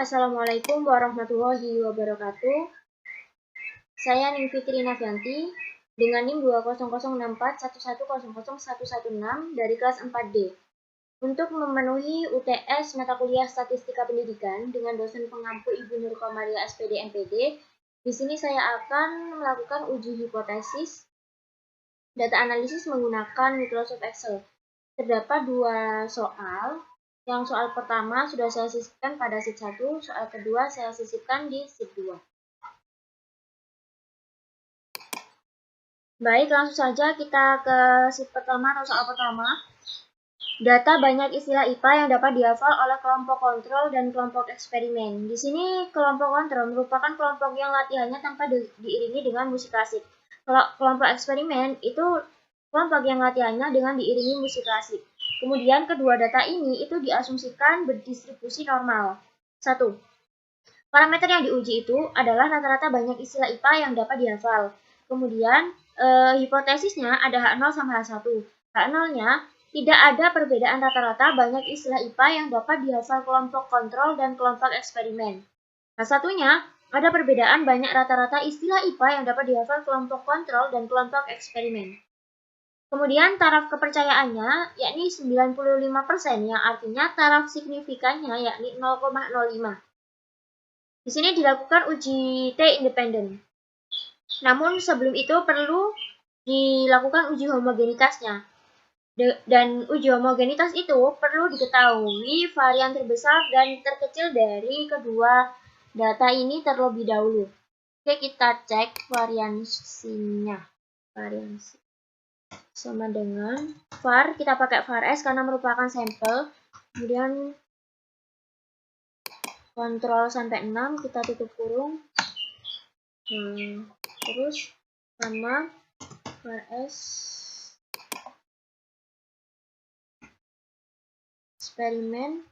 Assalamualaikum warahmatullahi wabarakatuh. Saya Ning Fitri Nafianti dengan NIM 2006411000116 dari kelas 4D. Untuk memenuhi UTS mata kuliah Statistika Pendidikan dengan dosen pengampu Ibu Nur Komaria SPD MPD, di sini saya akan melakukan uji hipotesis data analisis menggunakan Microsoft Excel. Terdapat dua soal. Yang soal pertama sudah saya sisipkan pada sheet 1, soal kedua saya sisipkan di sheet 2. Baik, langsung saja kita ke sheet pertama atau soal pertama. Data banyak istilah IPA yang dapat dihafal oleh kelompok kontrol dan kelompok eksperimen. Di sini kelompok kontrol merupakan kelompok yang latihannya tanpa diiringi dengan musik klasik. Kalau kelompok eksperimen itu kelompok yang latihannya dengan diiringi musik klasik. Kemudian kedua data ini itu diasumsikan berdistribusi normal. 1. Parameter yang diuji itu adalah rata-rata banyak istilah IPA yang dapat dihafal. Kemudian hipotesisnya ada H0 sama H1. H0-nya tidak ada perbedaan rata-rata banyak istilah IPA yang dapat dihafal kelompok kontrol dan kelompok eksperimen. H1-nya ada perbedaan banyak rata-rata istilah IPA yang dapat dihafal kelompok kontrol dan kelompok eksperimen. Kemudian taraf kepercayaannya yakni 95%, yang artinya taraf signifikannya yakni 0,05. Di sini dilakukan uji T independen. Namun sebelum itu perlu dilakukan uji homogenitasnya. Dan uji homogenitas itu perlu diketahui varian terbesar dan terkecil dari kedua data ini terlebih dahulu. Oke, kita cek variansinya. Variansi sama dengan var, kita pakai var S karena merupakan sampel. Kemudian kontrol sampai 6, kita tutup kurung. Terus sama var S eksperimen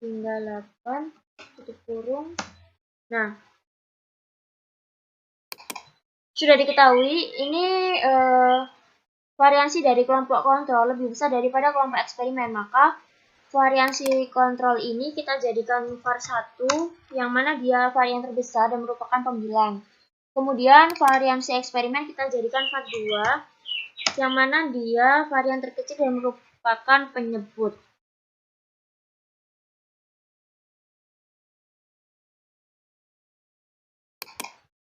hingga 8, tutup kurung. Nah, sudah diketahui ini variansi dari kelompok kontrol lebih besar daripada kelompok eksperimen, maka variansi kontrol ini kita jadikan var 1, yang mana dia varian terbesar dan merupakan pembilang. Kemudian variansi eksperimen kita jadikan var 2, yang mana dia varian terkecil dan merupakan penyebut.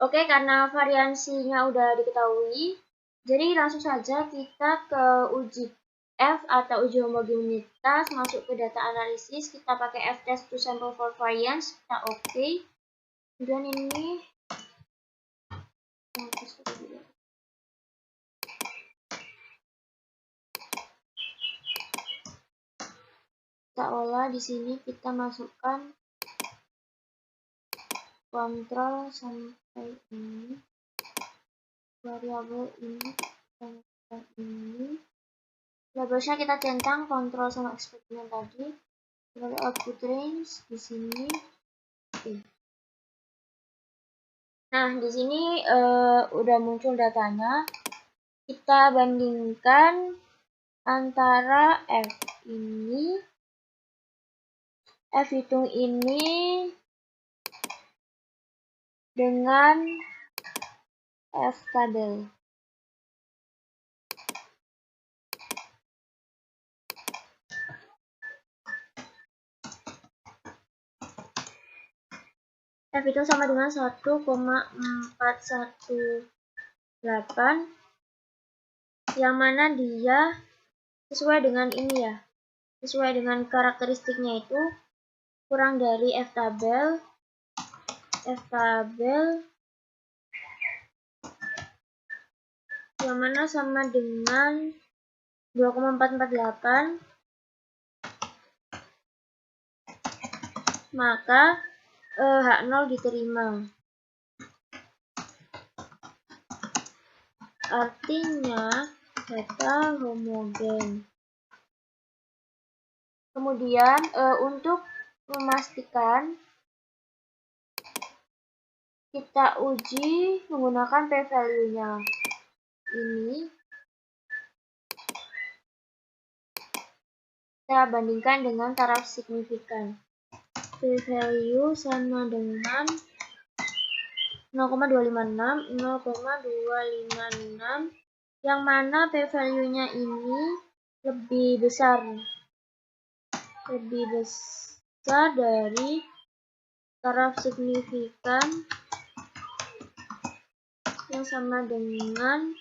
Oke, karena variansinya udah diketahui, jadi langsung saja kita ke uji F atau uji homogenitas, masuk ke data analisis, kita pakai F-test to sample for variance, kita oke. Kemudian ini kita olah. Di sini kita masukkan kontrol sampai ini, variabel ini sampai ini. Labelsnya kita centang kontrol sama eksperimen tadi. Lalu output range di sini. Oke. Nah, di sini udah muncul datanya. Kita bandingkan antara F ini, F hitung ini dengan F tabel. F itu sama dengan 1,418, yang mana dia sesuai dengan ini ya, sesuai dengan karakteristiknya itu kurang dari F tabel yang mana sama dengan 2,448, maka H0 diterima. Artinya data homogen. Kemudian untuk memastikan kita uji menggunakan p-value-nya. Ini kita bandingkan dengan taraf signifikan. p-value sama dengan 0,256, 0,256, yang mana p-value-nya ini lebih besar dari taraf signifikan yang sama dengan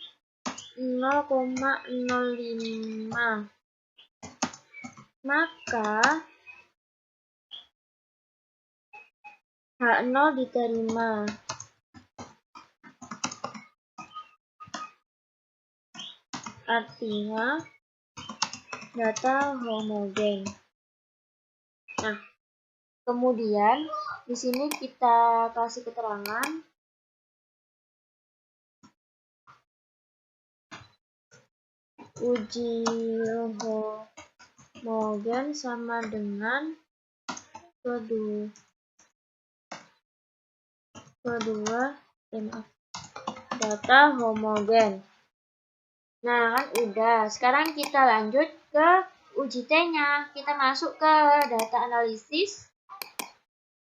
0,05. Maka H0 diterima. Artinya data homogen. Nah, kemudian di sini kita kasih keterangan uji homogen sama dengan data homogen. Nah, kan udah. Sekarang kita lanjut ke uji T-nya. Kita masuk ke data analisis.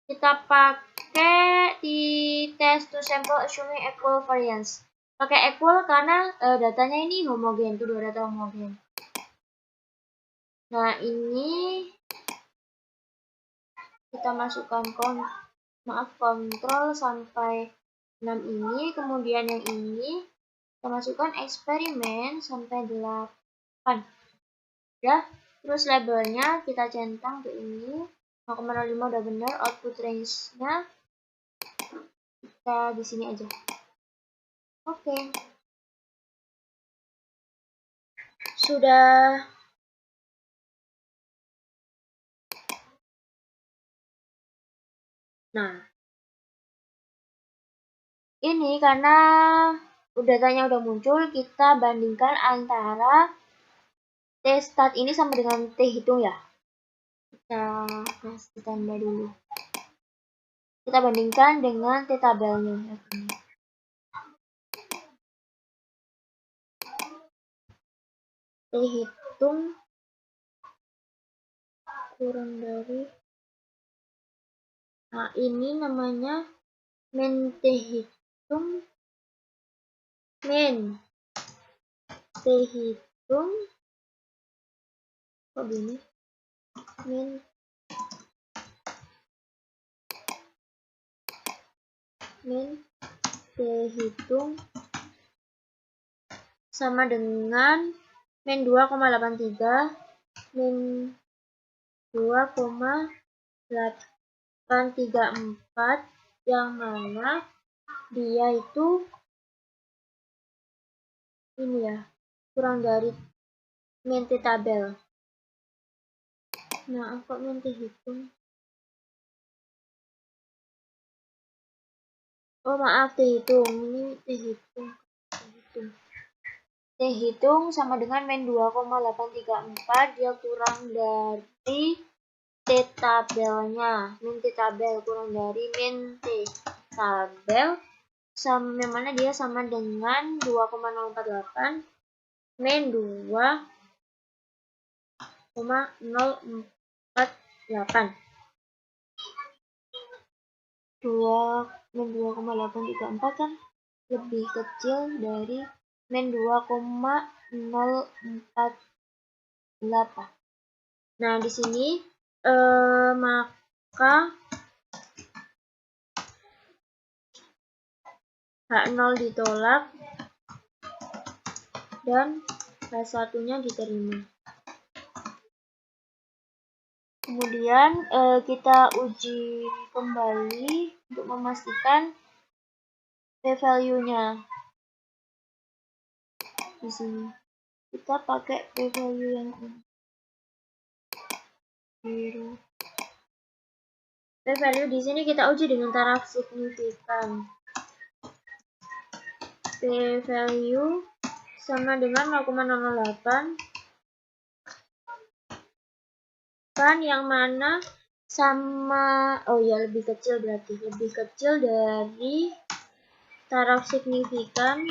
Kita pakai di test to sample assuming equal variance. Pakai equal karena datanya ini homogen, kedua data homogen. Nah, ini kita masukkan kontrol sampai 6 ini, kemudian yang ini kita masukkan eksperimen sampai 8. Ya, terus labelnya kita centang ke ini. 0,05 udah benar, output range-nya kita di sini aja. Oke. Sudah. Nah, ini karena datanya udah muncul, kita bandingkan antara T-stat ini sama dengan T-hitung ya. Kita tambah dulu. Kita bandingkan dengan T-tabelnya. T-hitung kurang dari. Nah, ini namanya min T-hitung. Min T-hitung. Kok gini? Min T-hitung sama dengan min 2,83 min 2,834, yang mana dia itu ini ya, kurang dari min T-tabel. Nah, kok min T-hitung? Oh maaf, T-hitung. Ini T-hitung. T-hitung sama dengan min 2,834, dia kurang dari T-tabelnya. Min T-tabel kurang dari min T-tabel, sama yang mana dia sama dengan 2,048 min 2,048. 2,834 kan lebih kecil dari min 2,048. Nah, di sini maka H0 ditolak dan H1-nya diterima. Kemudian kita uji kembali untuk memastikan p-value-nya. Di sini kita pakai p-value yang ini. P-value di sini kita uji dengan taraf signifikan. P-value sama dengan 0,008. Kan yang mana sama, oh ya lebih kecil, berarti lebih kecil dari taraf signifikan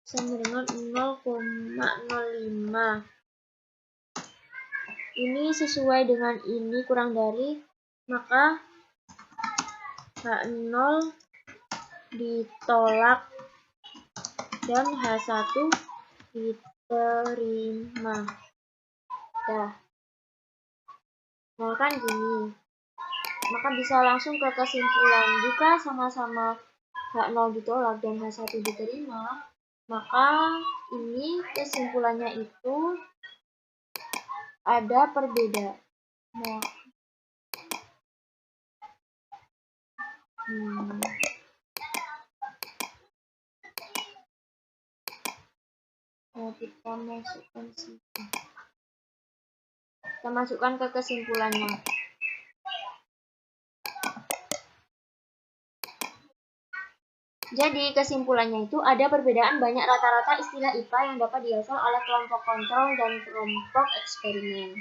sama dengan 0,05. ini sesuai dengan ini kurang dari, maka H0 ditolak dan H1 diterima. Nah, kan gini. Maka bisa langsung ke kesimpulan, jika sama-sama H0 ditolak dan H1 diterima, maka ini kesimpulannya itu ada perbedaan. Kita masukkan sini. Kita masukkan ke kesimpulannya. Jadi kesimpulannya itu ada perbedaan banyak rata-rata istilah IPA yang dapat dihafal oleh kelompok kontrol dan kelompok eksperimen.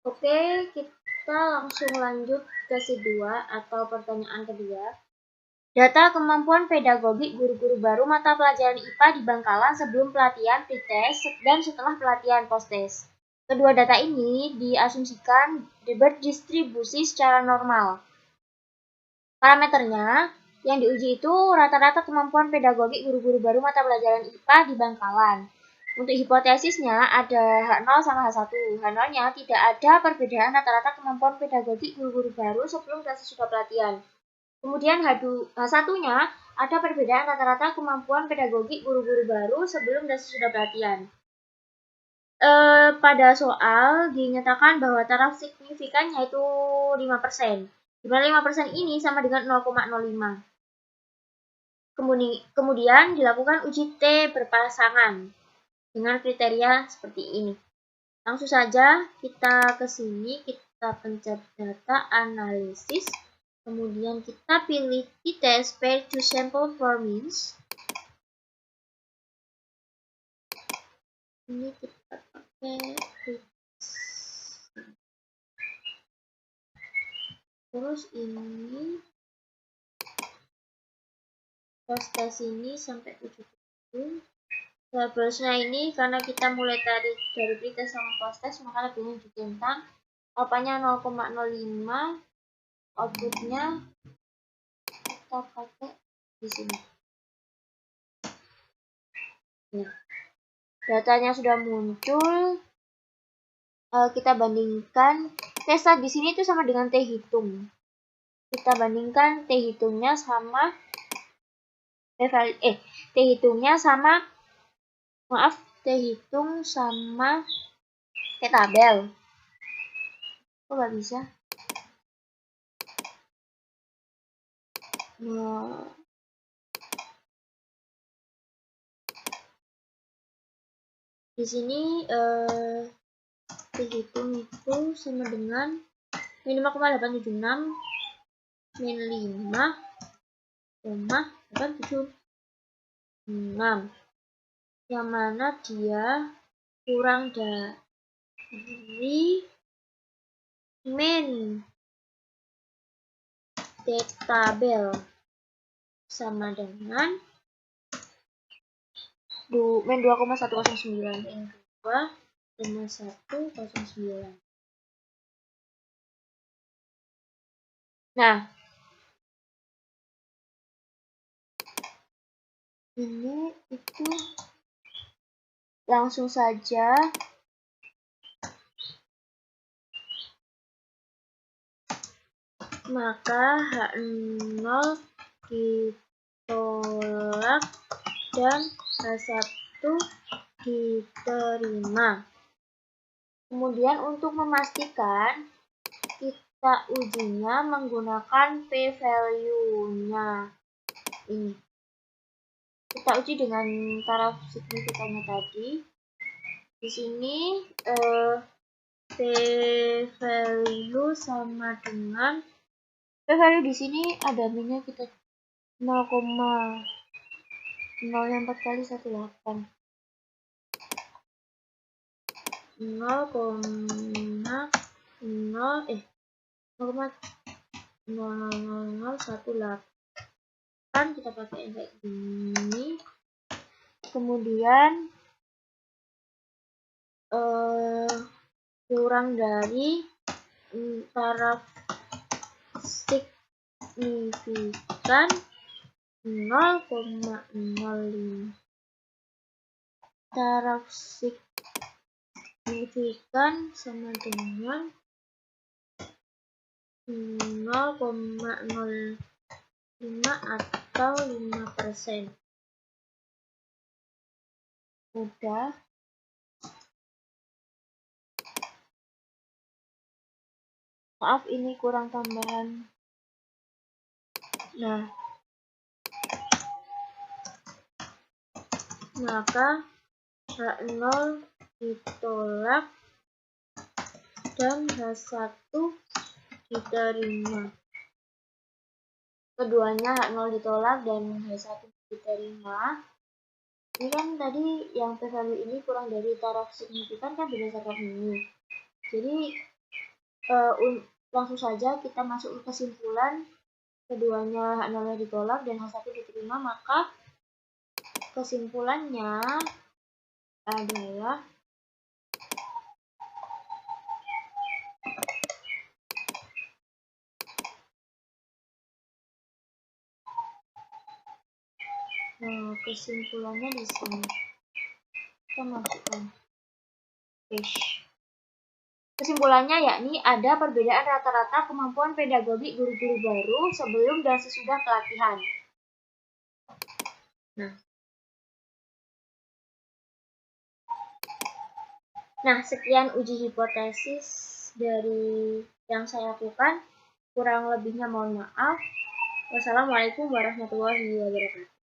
Oke, kita langsung lanjut ke C2 atau pertanyaan kedua. Data kemampuan pedagogik guru-guru baru mata pelajaran IPA di Bangkalan sebelum pelatihan pretest dan setelah pelatihan posttest. Kedua data ini diasumsikan berdistribusi secara normal. Parameternya yang diuji itu rata-rata kemampuan pedagogik guru-guru baru mata pelajaran IPA di Bangkalan. Untuk hipotesisnya ada H0 sama H1. H0-nya tidak ada perbedaan rata-rata kemampuan pedagogik guru-guru baru sebelum dan sesudah pelatihan. Kemudian H1-nya ada perbedaan rata-rata kemampuan pedagogik guru-guru baru sebelum dan sesudah pelatihan. Pada soal dinyatakan bahwa taraf signifikannya itu 5%. Di mana 5% ini sama dengan 0,05. Kemudian dilakukan uji T berpasangan dengan kriteria seperti ini. Langsung saja kita ke sini, kita pencet data analisis. Kemudian kita pilih t-test pair to sample for means. Ini kita pakai terus ini post-test ini sampai 77. Seharusnya ini karena kita mulai dari pretest sama post-test, maka lebih lanjut tentang alpanya 0,05, outputnya kita pakai di sini. Nah, datanya sudah muncul. Kita bandingkan tes di sini itu sama dengan T hitung. Kita bandingkan T hitungnya sama T hitungnya sama T hitung sama T tabel. Kok nggak bisa? Nah, di sini T hitung itu sama dengan min 5,876 min 5,876, yang mana dia kurang dari min T tabel sama dengan min 2,109 min 2,109. Nah, ini itu langsung saja maka H0 ditolak dan H1 diterima. Kemudian untuk memastikan kita ujinya menggunakan p-value-nya ini. Kita uji dengan taraf signifikannya tadi. Di sini p-value sama dengan p-value di sini ada minnya kita 0,04 kali 18. 0,0018 kita pakai yang kayak gini. Kemudian kurang dari taraf signifikan 0,05. Taraf signifikan sama dengan 0,05 atau 5%. Udah. Maaf, ini kurang tambahan. Nah, maka H0 ditolak dan H1 diterima. Keduanya H0 ditolak dan H1 diterima. Ini kan tadi yang P-value ini kurang dari taraf signifikan kan berdasarkan ini. Jadi langsung saja kita masuk ke kesimpulan. Keduanya H0 ditolak dan H1 diterima, maka kesimpulannya adalah kesimpulannya di sini. Kita masukkan paste. Kesimpulannya yakni ada perbedaan rata-rata kemampuan pedagogik guru-guru baru sebelum dan sesudah pelatihan. Nah, sekian uji hipotesis dari yang saya lakukan. Kurang lebihnya mohon maaf. Wassalamualaikum warahmatullahi wabarakatuh.